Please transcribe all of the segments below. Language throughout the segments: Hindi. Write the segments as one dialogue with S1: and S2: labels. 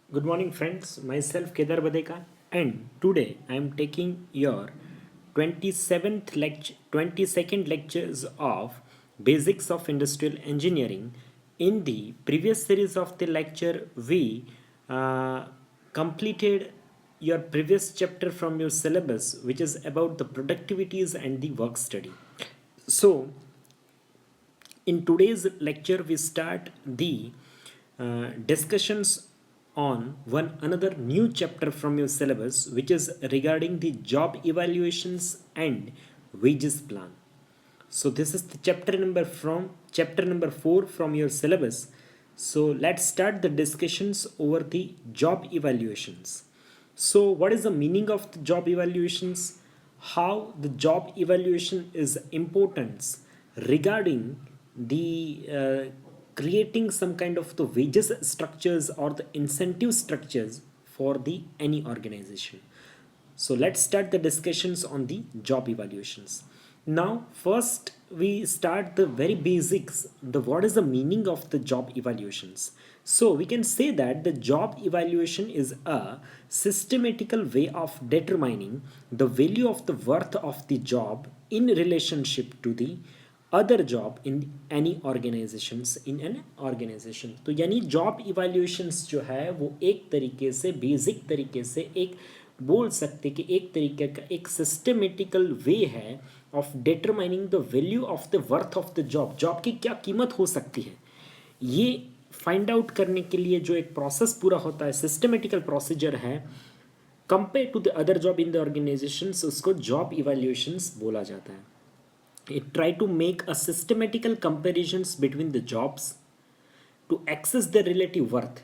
S1: Good morning, friends. Myself Kedar Badeka, and today I am taking your 22nd lectures of Basics of Industrial Engineering. In the previous series of the lecture, we completed your previous chapter from your syllabus, which is about the productivities and the work study. So, in today's lecture, we start the discussions on one another new chapter from your syllabus, which is regarding the job evaluations and wages plan. So this is the chapter number 4 from your syllabus. So let's start the discussions over the job evaluations. So what is the meaning of the job evaluations? How the job evaluation is importance regarding the creating some kind of the wages structures or the incentive structures for the any organization. So let's start the discussions on the job evaluations. Now, first we start the very basics. The what is the meaning of the job evaluations? So we can say that the job evaluation is a systematical way of determining the value of the worth of the job in relationship to the other job in any organisations in an organisation. तो यानी जॉब इवैल्यूएशंस जो है वो एक तरीके से बेसिक तरीके से एक बोल सकते कि एक तरीके का एक सिस्टमेटिकल वे है of determining the value of the worth of the job. Job की क्या कीमत हो सकती है ये फाइंड आउट करने के लिए जो एक प्रोसेस पूरा होता है, सिस्टमेटिकल प्रोसीजर है compare to the other job in the organisation, उसको जॉब इवैल्यूएशंस बोला जाता है. It try to make a systematical comparisons between the jobs to access the relative worth.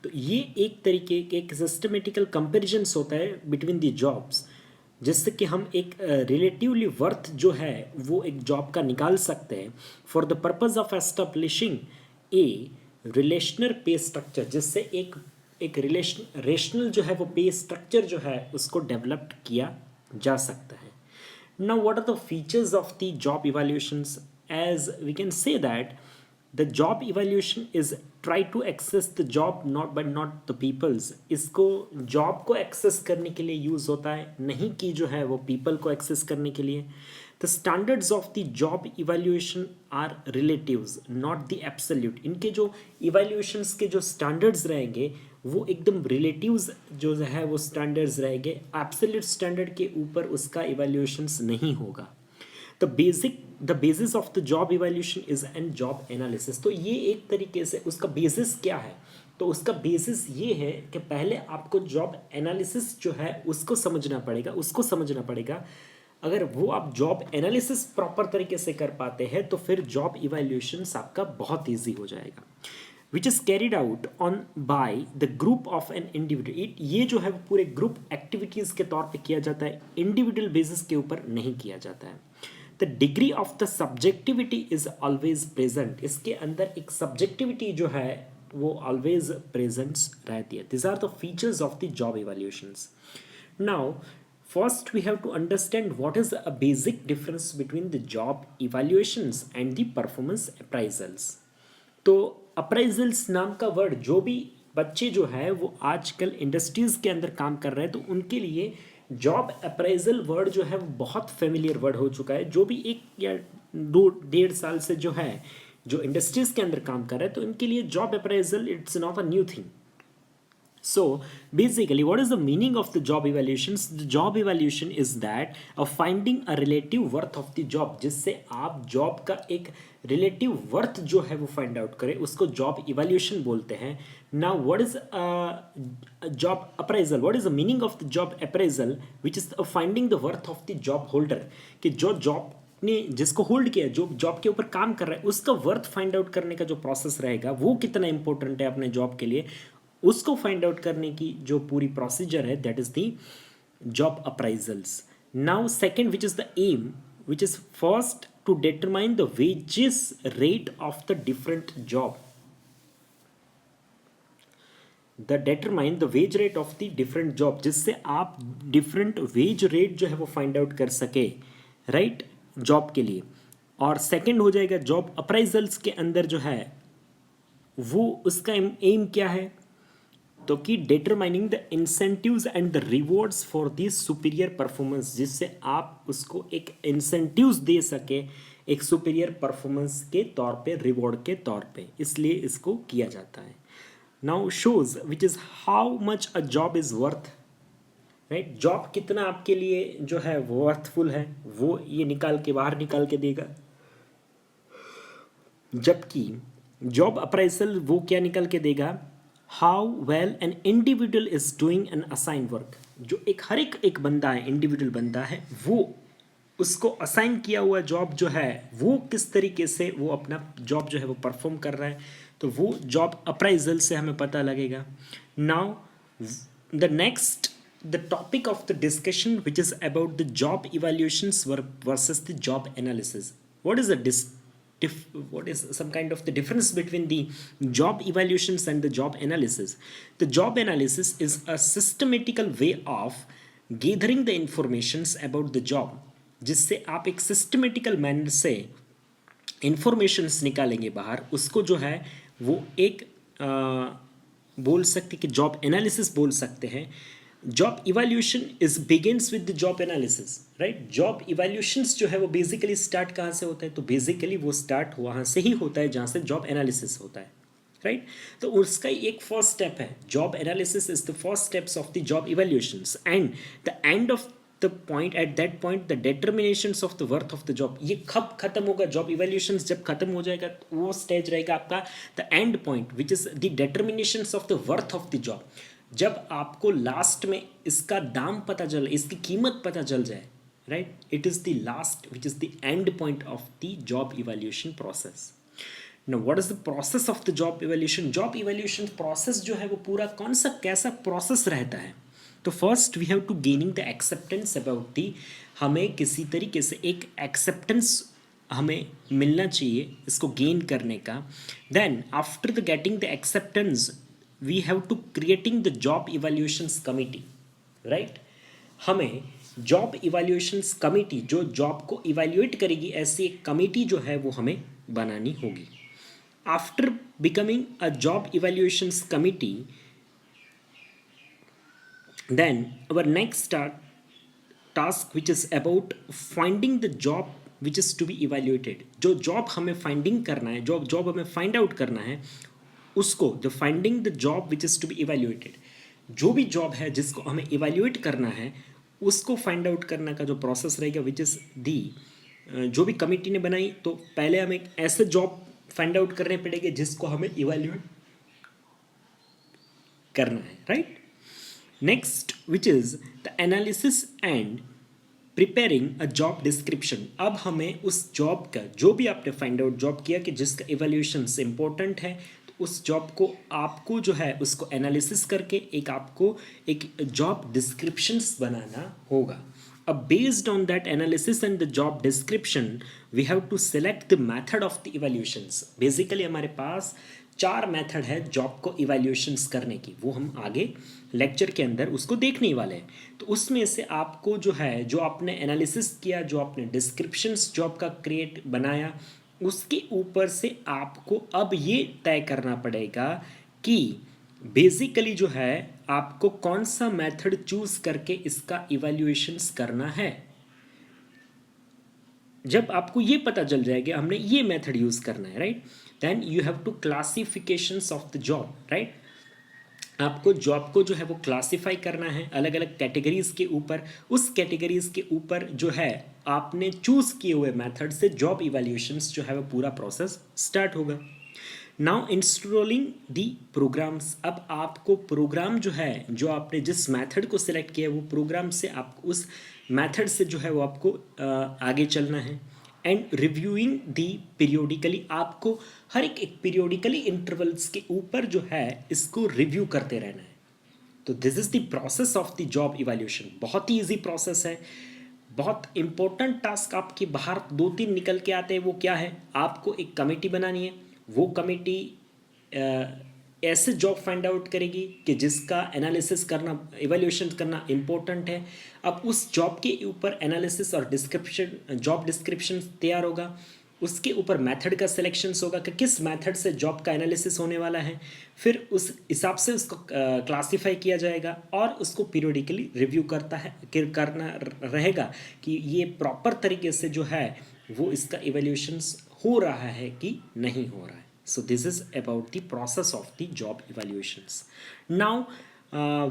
S1: तो ये एक तरीके के एक सिस्टमेटिकल कंपेरिजन्स होता है बिटवीन द जॉब्स, जिससे कि हम एक रिलेटिवली वर्थ जो है वो एक जॉब का निकाल सकते हैं for the purpose of establishing A relational पे स्ट्रक्चर, जिससे एक रेशनल जो है वो पे स्ट्रक्चर जो है उसको डेवलप किया जा सकता है. Now, what are the features of the job evaluations? As we can say that the job evaluation is try to access the job not the people's. इसको job को access करने के लिए use होता है, नहीं कि जो है वो people को access करने के लिए. The standards of the job evaluation are relatives, not the absolute. इनके जो evaluations के जो standards रहेंगे वो एकदम रिलेटिव्स जो है वो स्टैंडर्ड्स रहेंगे, एब्सोल्यूट स्टैंडर्ड के ऊपर उसका इवैल्यूएशंस नहीं होगा. The basis of the job evaluation is an job analysis. तो ये एक तरीके से उसका बेसिस क्या है, तो उसका बेसिस ये है कि पहले आपको जॉब एनालिसिस जो है उसको समझना पड़ेगा. अगर वो आप जॉब एनालिसिस प्रॉपर तरीके से कर पाते हैं तो फिर जॉब इवैल्यूएशंस आपका बहुत ईजी हो जाएगा. Which is carried out on by the group of an individual. ये जो है वो पूरे ग्रुप एक्टिविटीज़ के तौर पे किया जाता है, इंडिविजुअल बेसिस के ऊपर नहीं किया जाता है. The degree of the subjectivity is always present. इसके अंदर एक सब्जेक्टिविटी जो है वो ऑलवेज प्रेजेंट रहती है. This are the features of the job evaluations. Now first we have to understand what is a basic difference between the job evaluations and the performance appraisals. तो अप्राइजल्स नाम का वर्ड जो भी बच्चे जो है वो आजकल इंडस्ट्रीज़ के अंदर काम कर रहे हैं तो उनके लिए जॉब अप्राइजल वर्ड जो है वो बहुत फेमिलियर वर्ड हो चुका है. जो भी 1 या 2 1.5 साल से जो है जो इंडस्ट्रीज़ के अंदर काम कर रहे हैं तो इनके लिए job appraisal it's not a new thing. So basically what is the meaning of the job evaluations? The job evaluation is that of finding a relative worth of the job, जिससे आप जॉब का एक रिलेटिव वर्थ जो है वो फाइंड आउट करें उसको जॉब इवैल्यूएशन बोलते हैं. Now what is job appraisal? What is the meaning of the job appraisal, which is finding the worth of the job holder, कि जो जॉब ने जिसको होल्ड किया जो जॉब के ऊपर काम कर रहा है उसका वर्थ फाइंड आउट करने का जो प्रोसेस रहेगा वो कितना इंपॉर्टेंट है अपने जॉब के लिए, उसको फाइंड आउट करने की जो पूरी प्रोसीजर है that is the job appraisals. Now second which is the aim, which is first to determine the wages rate of the different job. Determine the wage rate of the different job, जिससे आप डिफरेंट वेज रेट जो है वो फाइंड आउट कर सके राइट जॉब के लिए. और सेकंड हो जाएगा जॉब अप्राइजल्स के अंदर जो है वो उसका एम क्या है तो कि determining the incentives and the rewards for the superior performance, जिससे आप उसको एक इंसेंटिव्स दे सके एक सुपीरियर परफॉर्मेंस के तौर पे, रिवॉर्ड के तौर पे, इसलिए इसको किया जाता है. Now shows which is how much a job is worth, right. Job कितना आपके लिए जो है वर्थफुल है वो ये निकाल के बाहर निकाल के देगा. जबकि जॉब अप्राइजल वो क्या निकल के देगा, how well an individual is doing an assign work. जो एक हर एक बंदा है, इंडिविजुअल बंदा है, वो उसको असाइन किया हुआ जॉब जो है वो किस तरीके से वो अपना जॉब जो है वो परफॉर्म कर रहा है, तो वो जॉब अप्राइजल से हमें पता लगेगा. Now the next the topic of the discussion which is about the job evaluations versus the job analysis. What is what is some kind of the difference between the job evaluations and the job analysis? The job analysis is a systematical way of gathering the informations about the job, जिससे आप एक systematical manner से informations निकालेंगे बाहर, उसको जो है वो एक बोल सकते कि जॉब एनालिसिस बोल सकते हैं. Job evaluation is begins with the job analysis, right. Job evaluations जो है वो बेसिकली स्टार्ट कहाँ से होता है, तो बेसिकली वो स्टार्ट वहाँ से ही होता है जहाँ से जॉब एनालिसिस होता है, राइट. तो उसका एक फर्स्ट स्टेप है, job analysis is the first steps of the job evaluations and the end of the point, at that point the determinations of the worth of the job. ये कब खत्म होगा, जॉब इवैल्यूएशंस जब खत्म हो जाएगा तो वो स्टेज रहेगा आपका the end point which is the determinations of the worth of the job. जब आपको लास्ट में इसका दाम पता चल, इसकी कीमत पता चल जाए, right. It is the last which is the end point of the job evaluation process. Now what is the process of the job evaluation. Job evaluation process जो है वो पूरा कौन सा कैसा प्रोसेस रहता है, तो first we have to gaining the acceptance about the, हमें किसी तरीके से एक एक्सेप्टेंस हमें मिलना चाहिए इसको गेन करने का. Then after the getting the acceptance we have to creating the job evaluations committee, right. हमें जॉब इवैल्यूएशंस कमिटी जो जॉब को इवैल्यूएट करेगी, ऐसी एक कमिटी जो है वो हमें बनानी होगी. After becoming a job evaluations committee, then our next task which is about finding the job which is to be evaluated. जो जॉब हमें फाइंडिंग करना है, जो जॉब हमें फाइंड आउट करना है, उसको the finding the job which is to be evaluated. जो भी जॉब है जिसको हमें इवैल्यूएट करना है उसको फाइंड आउट करने का जो प्रोसेस रहेगा विच इज़ दी, जो भी कमिटी ने बनाई, तो पहले हमें ऐसे जॉब फाइंड आउट करने पड़ेंगे जिसको हमें इवैल्यूएट करना है, right. Next which is the analysis and preparing a job description. अब हमें उस जॉब का, जो भी आपने फाइंड आउट जॉब किया कि जिसका इवैल्यूएशन इम्पोर्टेंट है, तो उस जॉब को आपको जो है उसको एनालिसिस करके एक आपको एक जॉब डिस्क्रिप्शंस बनाना होगा. अब based on that analysis and the job description we have to select the method of the evaluations. Basically हमारे पास 4 मेथड है जॉब को इवैल्यूएशंस करने की, वो हम आगे लेक्चर के अंदर उसको देखने वाले हैं. तो उसमें से आपको जो है, जो आपने एनालिसिस किया, जो आपने डिस्क्रिप्शंस जॉब का क्रिएट बनाया, उसके ऊपर से आपको अब ये तय करना पड़ेगा कि बेसिकली जो है आपको कौन सा मेथड चूज करके इसका इवैल्यूएशंस करना है. जब आपको ये पता चल जाएगा हमने ये मेथड यूज करना है, right, then you have to classifications of the job, right. आपको जॉब को जो है वो क्लासिफाई करना है अलग अलग कैटेगरीज के ऊपर. उस कैटेगरीज के ऊपर जो है आपने चूज किए हुए मेथड से जॉब इवैल्यूएशंस जो है वो पूरा प्रोसेस स्टार्ट होगा. नाउ इंस्टॉलिंग दी प्रोग्राम्स. अब आपको प्रोग्राम जो है, जो आपने जिस मेथड को सिलेक्ट किया वो प्रोग्राम से आपको उस मेथड से जो है वो आपको आगे चलना है. एंड रिव्यूइंग दी पीरियोडिकली, आपको हर एक पीरियोडिकली इंटरवल्स के ऊपर जो है इसको रिव्यू करते रहना है. तो this is the process of the job evaluation. बहुत ही ईजी प्रोसेस है. बहुत इंपॉर्टेंट टास्क आपके बाहर 2-3 निकल के आते हैं. वो क्या है, आपको एक कमेटी बनानी है. वो कमेटी ऐसे जॉब फाइंड आउट करेगी कि जिसका एनालिसिस करना, इवैल्यूएशन करना इम्पोर्टेंट है. अब उस जॉब के ऊपर एनालिसिस और डिस्क्रिप्शन, जॉब डिस्क्रिप्शन तैयार होगा. उसके ऊपर मेथड का सिलेक्शन होगा कि किस मेथड से जॉब का एनालिसिस होने वाला है, फिर उस हिसाब से उसको क्लासिफाई किया जाएगा और उसको पीरियडिकली रिव्यू करना रहेगा कि ये प्रॉपर तरीके से जो है वो इसका इवेल्यूशंस हो रहा है कि नहीं हो रहा है. So this is about the process of the job evaluations. Now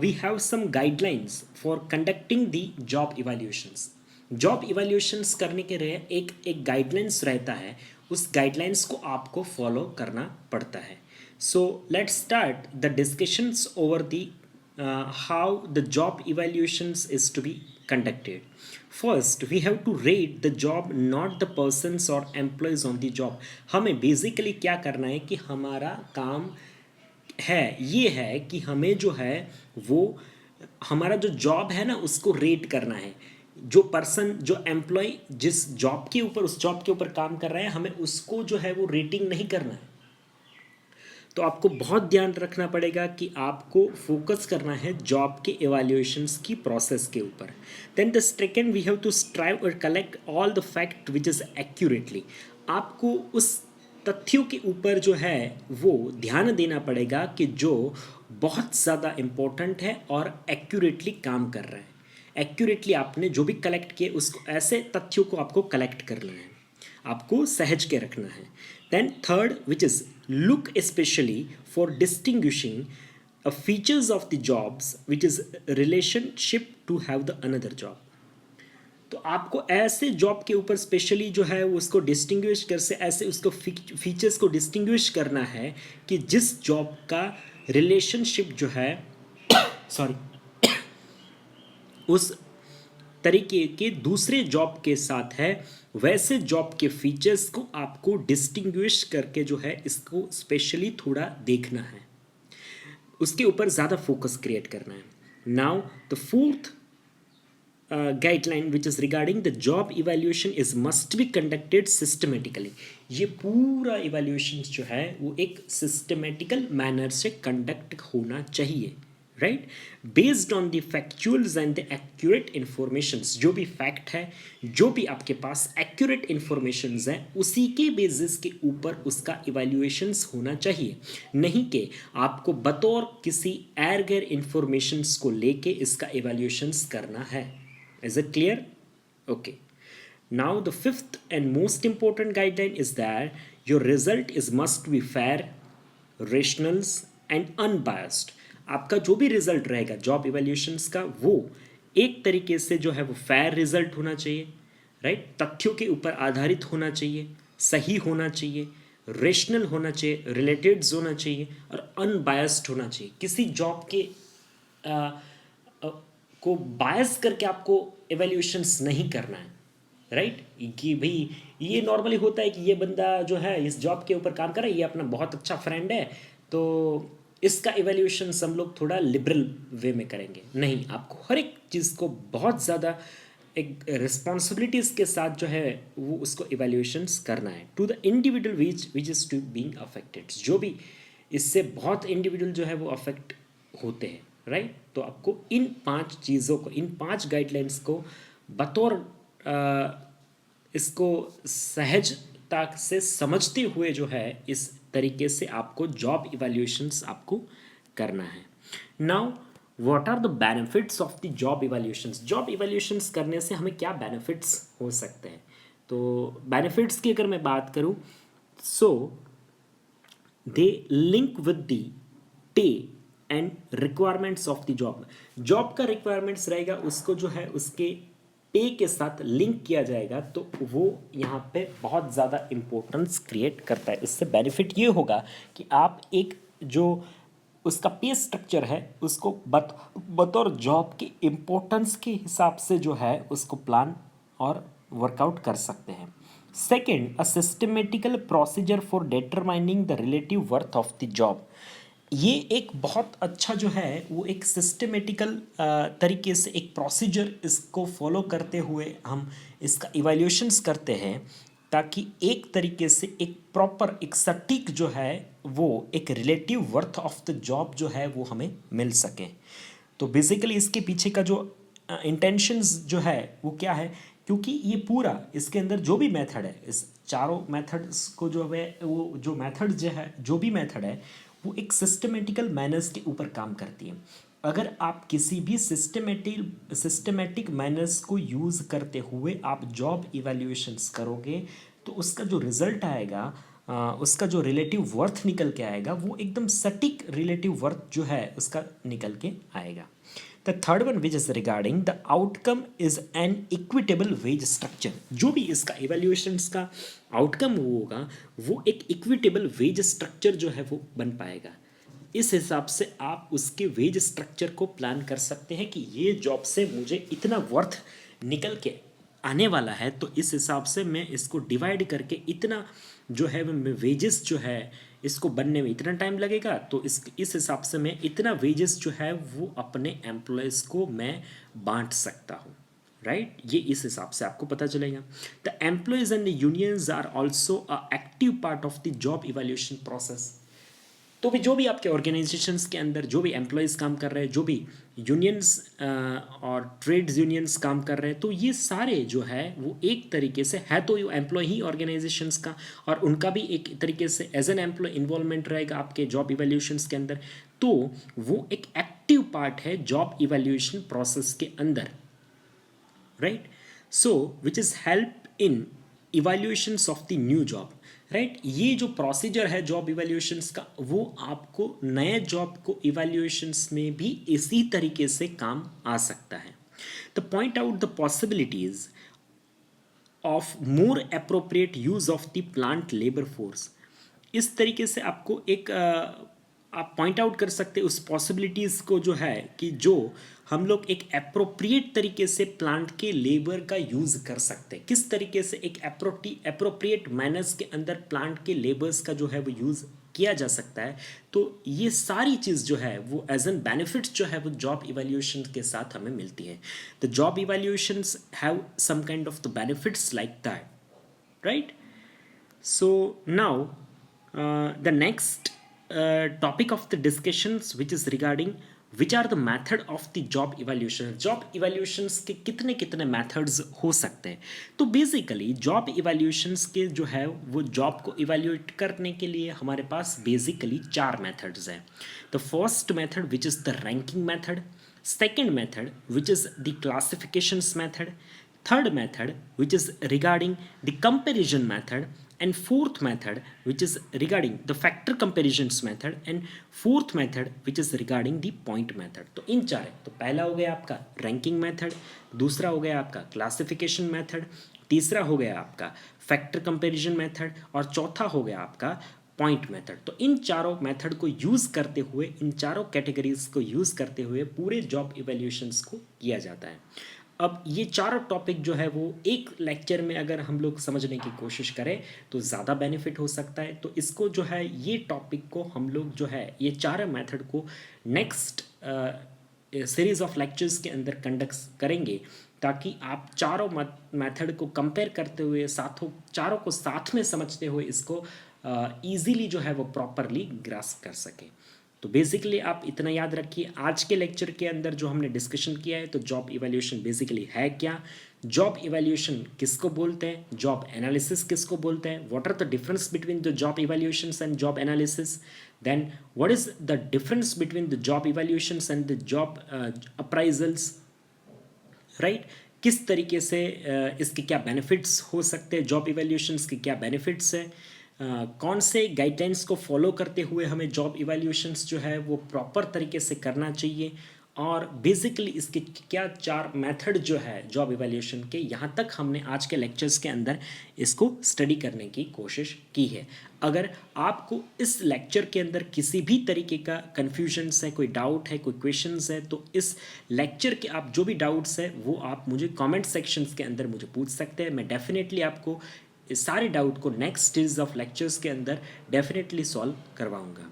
S1: we have some guidelines for conducting the job evaluations. Job evaluations करने के लिए एक गाइडलाइंस रहता है, उस गाइडलाइंस को आपको फॉलो करना पड़ता है. So let's start the discussions over the how the job evaluations is to be conducted. First, we have to rate the job, not the persons or employees on the job. हमें बेसिकली क्या करना है कि हमारा काम है ये है कि हमें जो है वो हमारा जो जॉब है ना उसको रेट करना है. जो पर्सन जो एम्प्लॉय जिस जॉब के ऊपर उस जॉब के ऊपर काम कर रहे हैं हमें उसको जो है वो रेटिंग नहीं करना है. तो आपको बहुत ध्यान रखना पड़ेगा कि आपको फोकस करना है जॉब के इवैल्यूएशंस की प्रोसेस के ऊपर. Then the second we have to strive और collect all the fact which is accurately. आपको उस तथ्यों के ऊपर जो है वो ध्यान देना पड़ेगा कि जो बहुत ज़्यादा इम्पोर्टेंट है और एक्यूरेटली काम कर रहा है. एक्यूरेटली आपने जो भी कलेक्ट किए उसको ऐसे तथ्यों को आपको कलेक्ट करना है, आपको सहज के रखना है. Then third which is look especially for distinguishing features of the jobs which is relationship to have the another job. तो आपको ऐसे जॉब के ऊपर स्पेशली जो है उसको डिस्टिंग्विश कर से ऐसे उसको फीचर्स को डिस्टिंग्विश करना है कि जिस जॉब का रिलेशनशिप जो है सॉरी उस तरीके के दूसरे जॉब के साथ है, वैसे जॉब के फीचर्स को आपको डिस्टिंग्विश करके जो है इसको स्पेशली थोड़ा देखना है, उसके ऊपर ज़्यादा फोकस क्रिएट करना है. Now the fourth guideline which is regarding the job evaluation is must be conducted systematically. ये पूरा इवैल्यूएशन जो है वो एक सिस्टमेटिकल मैनर से कंडक्ट होना चाहिए, right, based on the factuals and the accurate informations. जो भी फैक्ट है, जो भी आपके पास एक्यूरेट इन्फॉर्मेशंस हैं, उसी के बेसिस के ऊपर उसका इवैल्यूएशंस होना चाहिए, नहीं कि आपको बतौर किसी एर गैर इन्फॉर्मेशंस को लेके इसका इवैल्यूएशंस करना है. Is it clear? Okay. Now the fifth and most important guideline is that your result is must be fair, rationals and unbiased. आपका जो भी रिजल्ट रहेगा जॉब इवैल्यूएशंस का वो एक तरीके से जो है वो फेयर रिजल्ट होना चाहिए, राइट, तथ्यों के ऊपर आधारित होना चाहिए, सही होना चाहिए, रेशनल होना चाहिए, रिलेटेड्स होना चाहिए और अनबायस्ड होना चाहिए. किसी जॉब के को बायस करके आपको इवैल्यूएशंस नहीं करना है, राइट, कि भाई ये नॉर्मली होता है कि ये बंदा जो है इस जॉब के ऊपर काम कर रहा है, ये अपना बहुत अच्छा फ्रेंड है तो इसका इवैल्यूएशन हम लोग थोड़ा लिबरल वे में करेंगे. नहीं, आपको हर एक चीज़ को बहुत ज़्यादा एक रिस्पॉन्सिबिलिटीज़ के साथ जो है वो उसको इवैल्यूएशंस करना है to the individual which is to being affected. जो भी इससे बहुत इंडिविजुअल जो है वो अफेक्ट होते हैं, राइट. तो आपको इन 5 चीज़ों को, इन 5 गाइडलाइंस को बतौर इसको सहजता से समझते हुए जो है इस तरीके से आपको जॉब इवैल्यूएशंस आपको करना है. Now what are the benefits of the job evaluations. Job evaluations करने से हमें क्या बेनिफिट्स हो सकते हैं? तो बेनिफिट्स की अगर मैं बात करूं so they link with the pay and requirements of the job. Job का रिक्वायरमेंट्स रहेगा उसको जो है उसके पे के साथ लिंक किया जाएगा, तो वो यहाँ पे बहुत ज़्यादा इम्पोर्टेंस क्रिएट करता है. इससे बेनिफिट ये होगा कि आप एक जो उसका पे स्ट्रक्चर है उसको बतौर जॉब के इम्पोर्टेंस के हिसाब से जो है उसको प्लान और वर्कआउट कर सकते हैं. Second, a systematical procedure for determining the relative worth of the job. ये एक बहुत अच्छा जो है वो एक सिस्टमेटिकल तरीके से एक प्रोसीजर इसको फॉलो करते हुए हम इसका इवैल्यूएशंस करते हैं, ताकि एक तरीके से एक प्रॉपर एक सटीक जो है वो एक relative worth of the job जो है वो हमें मिल सके. तो बेसिकली इसके पीछे का जो इंटेंशंस जो है वो क्या है, क्योंकि ये पूरा इसके अंदर जो भी मेथड है इस चारों मेथड्स को जो है वो जो मेथड जो भी मेथड है वो एक सिस्टमेटिकल मैनर्स के ऊपर काम करती है। अगर आप किसी भी सिस्टमेटिक मैनर्स को यूज़ करते हुए आप जॉब इवैल्यूएशंस करोगे तो उसका जो रिजल्ट आएगा, उसका जो रिलेटिव वर्थ निकल के आएगा वो एकदम सटीक रिलेटिव वर्थ जो है उसका निकल के आएगा। The third one which is regarding the outcome is an equitable wage structure. जो भी इसका इवैल्यूएशंस का आउटकम होगा वो एक इक्विटेबल वेज स्ट्रक्चर जो है वो बन पाएगा। इस हिसाब से आप उसके वेज स्ट्रक्चर को प्लान कर सकते हैं कि ये जॉब से मुझे इतना वर्थ निकल के आने वाला है, तो इस हिसाब से मैं इसको डिवाइड करके इतना जो है वेजेस जो है इसको बनने में इतना टाइम लगेगा, तो इस हिसाब से मैं इतना वेजेस जो है वो अपने एम्प्लॉयज़ को मैं बांट सकता हूँ, राइट। ये इस हिसाब से आपको पता चलेगा। The employees and the unions are also a active part of the job evaluation process. तो भी जो भी आपके ऑर्गेनाइजेशंस के अंदर जो भी एम्प्लॉयज़ काम कर रहे हैं, जो भी यूनियंस और ट्रेड्स यूनियंस काम कर रहे हैं, तो ये सारे जो है वो एक तरीके से है तो ये एम्प्लॉय ही ऑर्गेनाइजेशंस का, और उनका भी एक तरीके से एज एन एम्प्लॉय इन्वॉल्वमेंट रहेगा आपके जॉब इवैल्यूएशंस के अंदर। तो वो एक एक्टिव पार्ट है जॉब इवैल्यूएशन प्रोसेस के अंदर, right. So which is help in evaluations of the new job, right. ये जो प्रोसीजर है जॉब इवैल्यूएशंस का वो आपको नए जॉब को इवैल्यूएशंस में भी इसी तरीके से काम आ सकता है। तो point out the possibilities of more appropriate use of the plant labour force. इस तरीके से आपको एक आप पॉइंट आउट कर सकते हैं उस पॉसिबिलिटीज़ को जो है कि जो हम लोग एक अप्रोप्रिएट तरीके से प्लांट के लेबर का यूज़ कर सकते हैं। किस तरीके से एक अप्रोप्रिएट मैनर्स के अंदर प्लांट के लेबर्स का जो है वो यूज़ किया जा सकता है। तो ये सारी चीज़ जो है वो एज एन बेनिफिट्स जो है वो जॉब इवैल्यूएशन के साथ हमें मिलती है। The job evaluations have some kind of the benefits like that, right. So now the next topic of the discussions which is regarding which are the method of the job evaluation। job evaluations के कितने कितने methods हो सकते हैं। तो basically job evaluations के जो है वो job को evaluate करने के लिए हमारे पास basically 4 methods हैं। The first method which is the ranking method, second method which is the classifications method, third method which is regarding the comparison method, and fourth method which is regarding the factor comparisons method, and fourth method which is regarding the point method। तो इन चार है। तो पहला हो गया आपका रैंकिंग मेथड, दूसरा हो गया आपका क्लासिफिकेशन मेथड, तीसरा हो गया आपका फैक्टर कंपैरिजन मेथड, और चौथा हो गया आपका पॉइंट मेथड। तो इन चारों मेथड को यूज़ करते हुए, इन चारों कैटेगरीज को यूज़ करते हुए पूरे जॉब इवैल्यूएशंस को किया जाता है। अब ये चारों टॉपिक जो है वो एक लेक्चर में अगर हम लोग समझने की कोशिश करें तो ज़्यादा बेनिफिट हो सकता है। तो इसको जो है ये टॉपिक को हम लोग जो है ये चारों मेथड को नेक्स्ट सीरीज ऑफ लेक्चर्स के अंदर कंडक्ट करेंगे, ताकि आप चारों मेथड को कंपेयर करते हुए चारों को साथ में समझते हुए इसको ईजीली जो है वो प्रॉपरली ग्रास्प कर सकें। तो बेसिकली आप इतना याद रखिए, आज के लेक्चर के अंदर जो हमने डिस्कशन किया है, तो जॉब इवैल्यूएशन बेसिकली है क्या, जॉब इवैल्यूएशन किसको बोलते हैं, जॉब एनालिसिस किसको बोलते हैं, what are the difference between the job evaluations and job analysis, then what is the difference between the job evaluations and the job appraisals, right. किस तरीके से इसके क्या बेनिफिट्स हो सकते हैं, जॉब इवैल्यूएशंस के क्या बेनिफिट्स है, कौन से गाइडलाइंस को फॉलो करते हुए हमें जॉब इवैल्यूएशंस जो है वो प्रॉपर तरीके से करना चाहिए, और बेसिकली इसके क्या 4 मेथड जो है जॉब इवैल्यूएशन के, यहाँ तक हमने आज के लेक्चर्स के अंदर इसको स्टडी करने की कोशिश की है। अगर आपको इस लेक्चर के अंदर किसी भी तरीके का कन्फ्यूजन्स है, कोई डाउट है, कोई क्वेश्चंस है, तो इस लेक्चर के आप जो भी डाउट्स है वो आप मुझे कमेंट सेक्शंस के अंदर मुझे पूछ सकते हैं। मैं डेफिनेटली आपको इस सारे डाउट को नेक्स्ट सीरीज ऑफ लेक्चर्स के अंदर डेफिनेटली सॉल्व करवाऊंगा।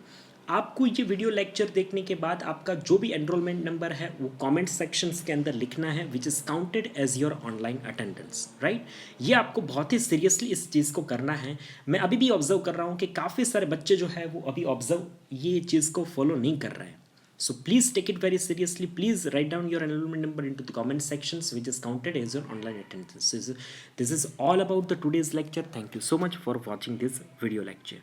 S1: आपको ये वीडियो लेक्चर देखने के बाद आपका जो भी एनरोलमेंट नंबर है वो कमेंट सेक्शंस के अंदर लिखना है, which is counted as your online attendance, right. ये आपको बहुत ही सीरियसली इस चीज़ को करना है। मैं अभी भी ऑब्जर्व कर रहा हूँ कि काफ़ी सारे बच्चे जो है वो अभी ऑब्जर्व ये चीज़ को फॉलो नहीं कर रहे हैं, So please take it very seriously. Please write down your enrollment number into the comment sections, which is counted as your online attendance. This is all about the today's lecture. Thank you so much for watching this video lecture.